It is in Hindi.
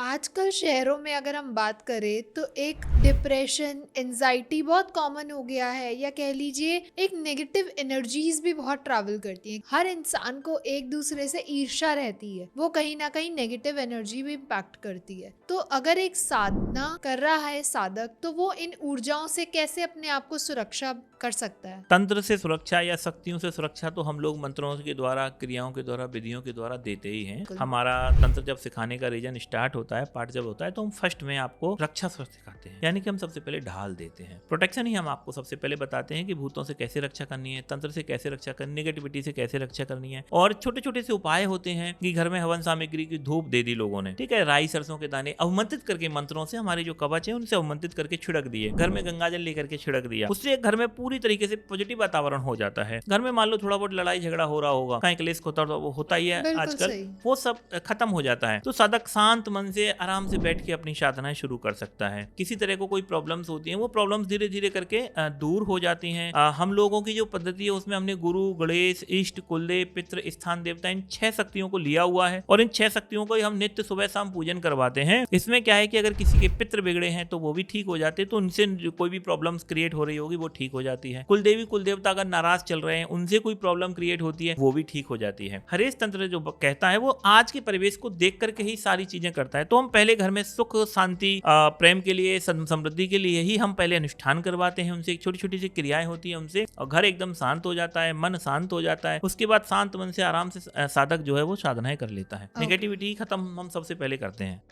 आजकल शहरों में अगर हम बात करें तो एक डिप्रेशन, एंजाइटी बहुत कॉमन हो गया है, या कह लीजिए एक नेगेटिव एनर्जीज भी बहुत ट्रैवल करती हैं। हर इंसान को एक दूसरे से ईर्ष्या रहती है, वो कहीं ना कहीं नेगेटिव एनर्जी भी इम्पैक्ट करती है। तो अगर एक साधना कर रहा है साधक, तो वो इन ऊर्जाओं से कैसे अपने आप को सुरक्षा कर सकता है? तंत्र से सुरक्षा या शक्तियों से सुरक्षा तो हम लोग मंत्रों के द्वारा, क्रियाओं के द्वारा, विधियों के द्वारा देते ही हैं। बिल्कुल। हमारा तंत्र जब सिखाने का रीजन स्टार्ट होता है, पाठ जब होता है, तो हम फर्स्ट में आपको रक्षा शस्त्र सिखाते हैं, यानी कि हम सबसे पहले ढाल देते हैं। प्रोटेक्शन ही हम आपको सबसे पहले बताते हैं कि भूतों से कैसे रक्षा करनी है, तंत्र से कैसे रक्षा करनी, नेगेटिविटी से कैसे रक्षा करनी है। और छोटे छोटे से उपाय होते हैं कि घर में हवन सामग्री की धूप दे दी लोगों ने, ठीक है, राई सरसों के दाने अवमंत्रित करके मंत्रों से हमारे जो कवच है उनसे अवमंत्रित करके छिड़क दिए, घर में गंगाजल लेकर के छिड़क दिया, उससे घर में पूरी तरीके से पॉजिटिव वातावरण हो जाता है। घर में मान लो थोड़ा बहुत लड़ाई झगड़ा हो रहा होगा, कहीं क्लेश होता ही है बिल्कुल आजकल, सही। वो सब खत्म हो जाता है। तो साधक शांत मन से आराम से बैठ के अपनी साधनाएं शुरू कर सकता है। किसी तरह को कोई प्रॉब्लम्स होती हैं, वो प्रॉब्लम्स धीरे धीरे करके दूर हो जाती हैं। हम लोगों की जो पद्धति है उसमें हमने गुरु, गणेश, इष्ट, कुलदेव, पितृ, स्थान देवता, इन 6 शक्तियों को लिया हुआ है, और इन 6 शक्तियों को हम नित्य सुबह शाम पूजन करवाते हैं। इसमें क्या है कि अगर किसी के पितृ बिगड़े हैं तो वो भी ठीक हो जाते हैं, तो उनसे कोई भी प्रॉब्लम्स क्रिएट हो रही होगी वो ठीक हो जाती है। कुलदेवी कुलदेवता अगर नाराज चल रहे हैं, उनसे कोई प्रॉब्लम क्रिएट होती है, वो भी ठीक हो जाती है। हरेश तंत्र जो कहता है वो आज के परिवेश को देख करके ही सारी चीजें करता है। तो हम पहले घर में सुख, शांति, प्रेम के लिए, समृद्धि के लिए ही हम पहले अनुष्ठान करवाते हैं उनसे। छोटी छोटी सी क्रियाएं होती है उनसे, और घर एकदम शांत हो जाता है, मन शांत हो जाता है। उसके बाद शांत मन से आराम से साधक जो है वो साधनाएं कर लेता है। नेगेटिविटी खत्म हम सबसे पहले करते हैं।